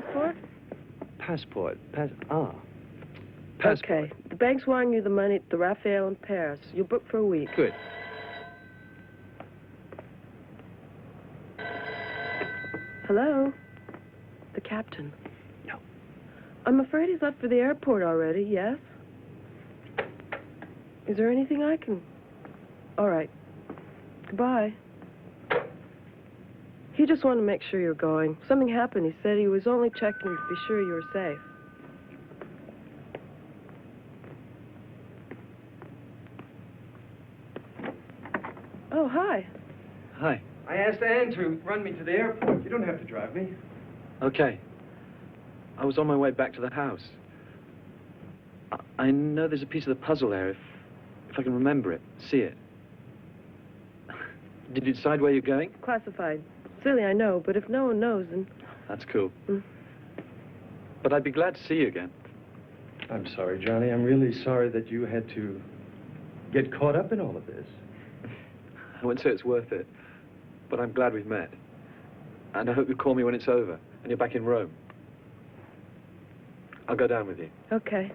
passport? Passport. Passport. Okay. The bank's wiring you the money at the Raphael in Paris. You'll book for a week. Good. Hello? The captain. No. I'm afraid he's left for the airport already, yes? Is there anything I can... All right. Goodbye. He just wanted to make sure you're going. Something happened. He said he was only checking to be sure you were safe. Oh, hi. Hi. I asked Anne to run me to the airport. You don't have to drive me. Okay. I was on my way back to the house. I know there's a piece of the puzzle there, if I can remember it, see it. Did you decide where you're going? Classified. Silly, I know, but if no one knows, then... That's cool. But I'd be glad to see you again. I'm sorry, Johnny. I'm really sorry that you had to get caught up in all of this. I wouldn't say it's worth it, but I'm glad we've met. And I hope you call me when it's over and you're back in Rome. I'll go down with you. Okay.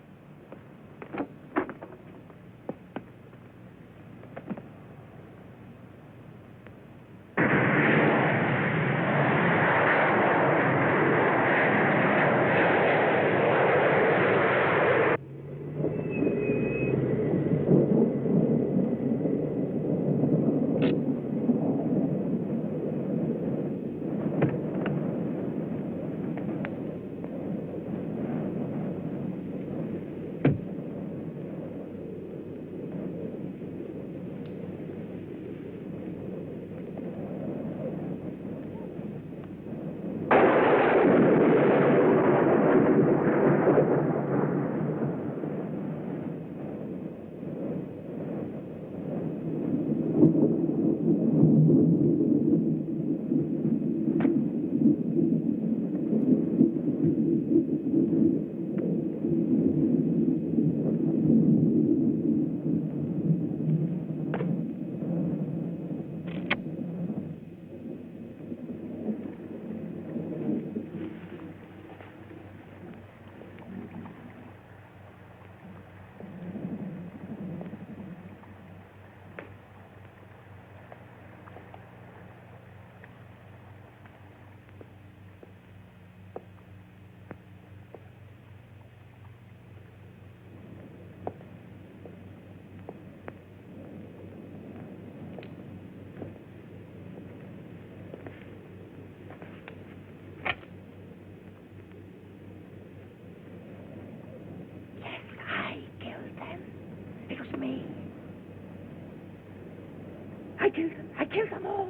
I killed them all.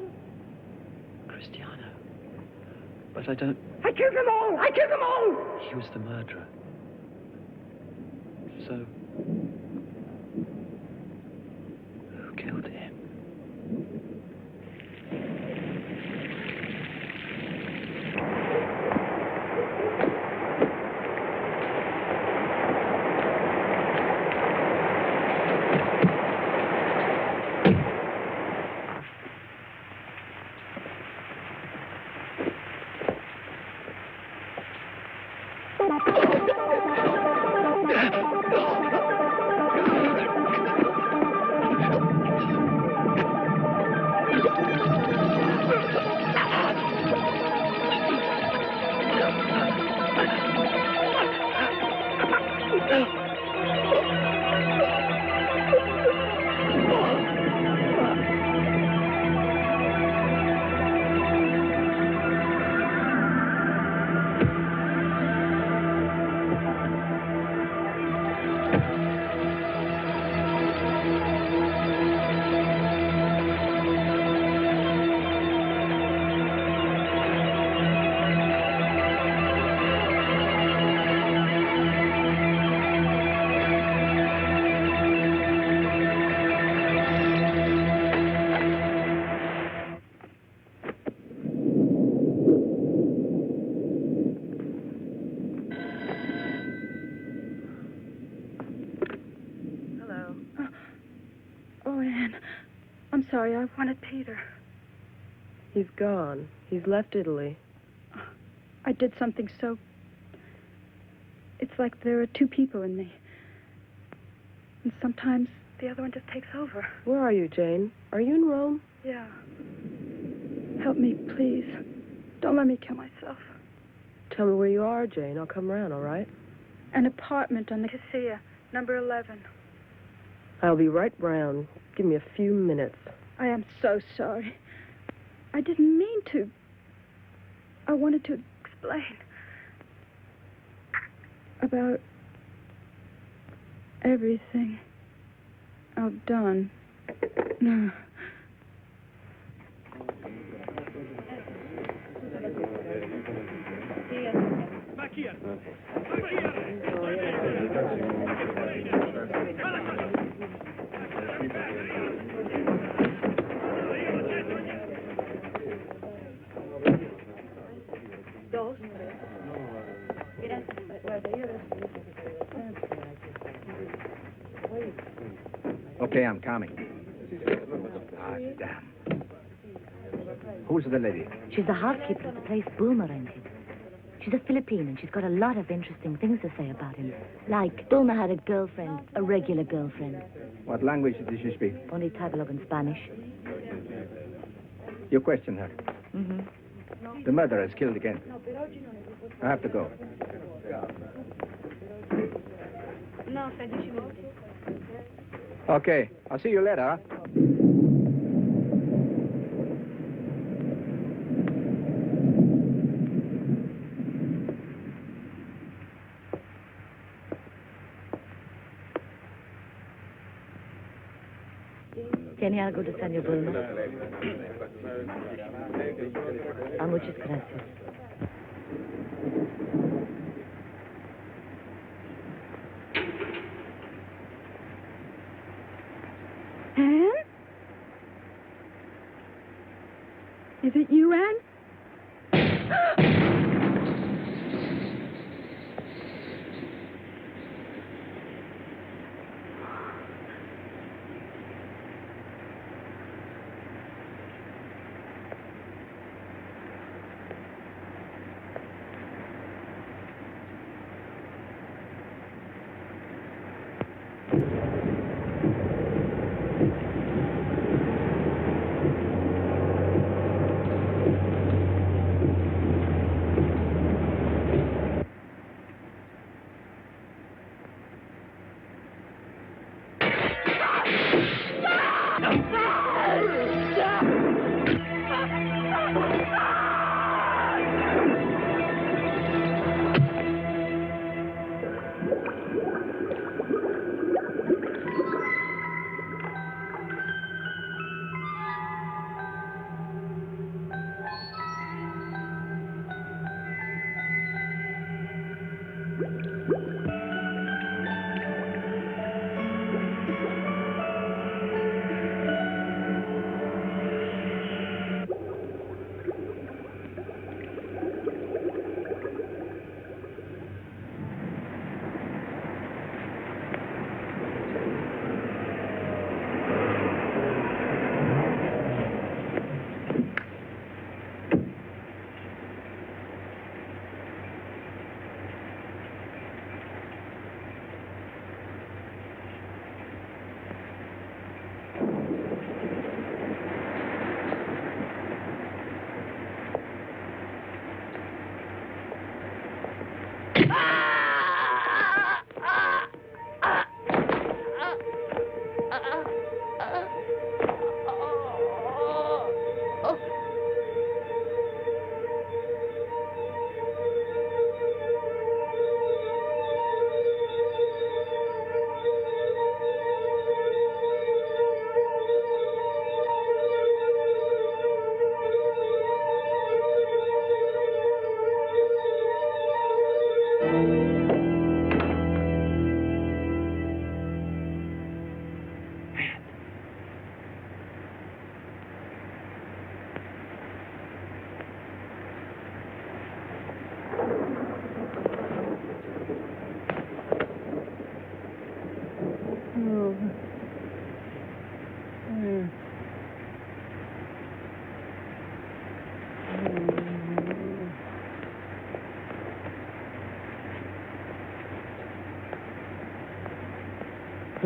Cristiano. But I don't... I killed them all! I killed them all! He was the murderer. So... who killed him? Oh, Anne, I'm sorry. I wanted Peter. He's gone. He's left Italy. I did something so... It's like there are two people in me. And sometimes the other one just takes over. Where are you, Jane? Are you in Rome? Yeah. Help me, please. Don't let me kill myself. Tell me where you are, Jane. I'll come around, all right? An apartment on the Cassia, number 11. I'll be right round. Give me a few minutes. I am so sorry. I didn't mean to. I wanted to explain about everything I've done. Okay, I'm coming. Ah, damn. Who's the lady? She's the housekeeper at the place Bulmer rented. She's a Filipino, and she's got a lot of interesting things to say about him. Like, Bulmer had a girlfriend, a regular girlfriend. What language did she speak? Only Tagalog and Spanish. You question her. Mm-hmm. The murderer is killed again. I have to go. Okay, I'll see you later. ¿Tiene algo de señor Bulmer? Muchas gracias. Anne? Is it you, Anne?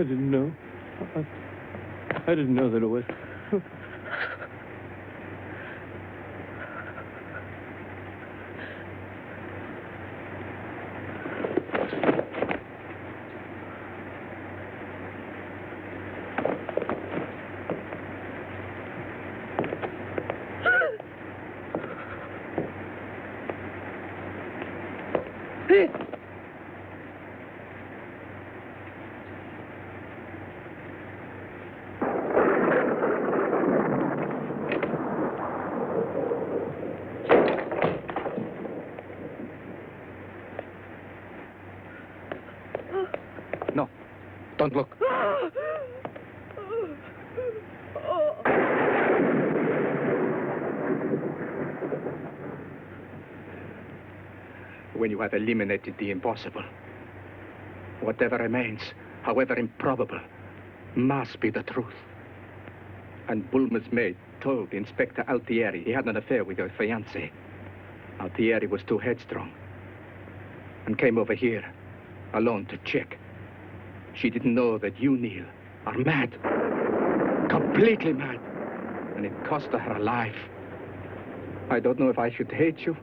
didn't know. I didn't know that it was... No, don't look. When you have eliminated the impossible, whatever remains, however improbable, must be the truth. And Bulmer's maid told Inspector Altieri he had an affair with your fiancée. Altieri was too headstrong and came over here alone to check. She didn't know that you, Neil, are mad. Completely mad. And it cost her her life. I don't know if I should hate you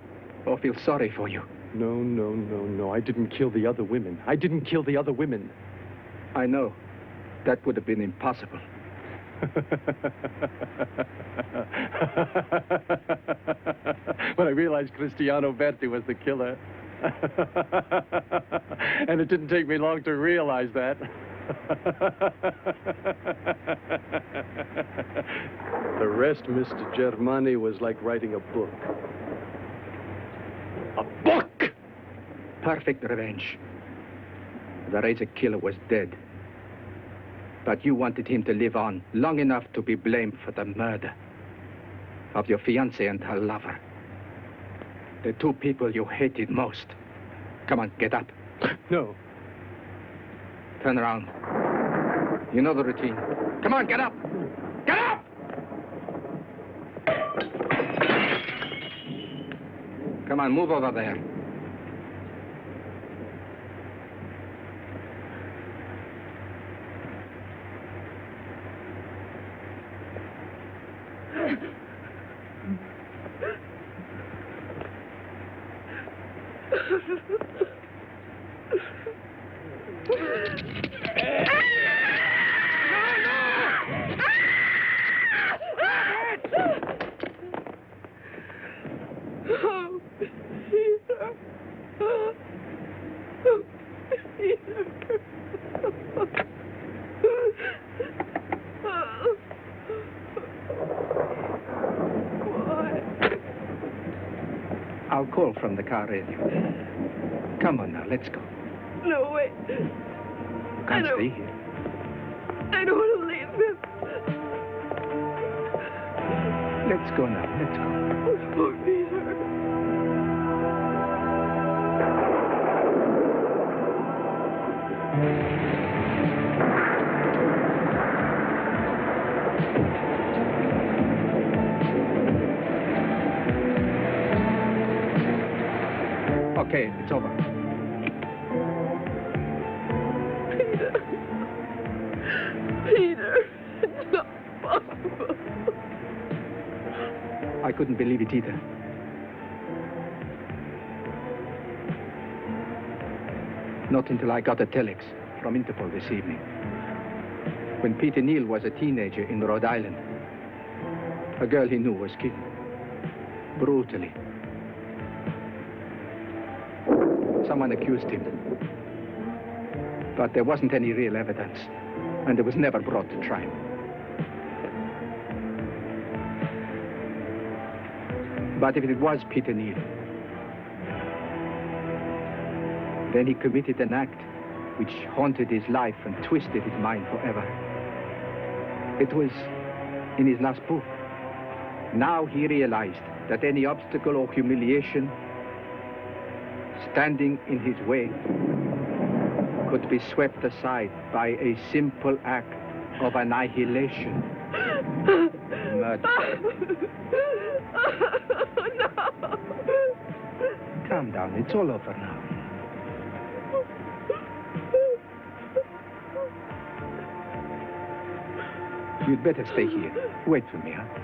or feel sorry for you. No. I didn't kill the other women. I didn't kill the other women. I know. That would have been impossible. When I realized Cristiano Berti was the killer. And it didn't take me long to realize that. The rest, Mr. Germani, was like writing a book. A book! Perfect revenge. The razor killer was dead. But you wanted him to live on long enough to be blamed for the murder of your fiancée and her lover. The two people you hated most. Come on, get up. No. Turn around. You know the routine. Come on, get up! Get up! Come on, move over there. I'll call from the car radio. Come on now, let's go. No, wait. You can't stay here. I don't want to leave him. Let's go now, let's go. Poor Peter. Okay, it's over. Peter, it's not possible. I couldn't believe it either. Not until I got a telex from Interpol this evening. When Peter Neal was a teenager in Rhode Island, a girl he knew was killed. Brutally. Someone accused him. But there wasn't any real evidence, and it was never brought to trial. But if it was Peter Neal, then he committed an act which haunted his life and twisted his mind forever. It was in his last book. Now he realized that any obstacle or humiliation standing in his way could be swept aside by a simple act of annihilation. Murder. No. Calm down, it's all over now. You'd better stay here. Wait for me, huh?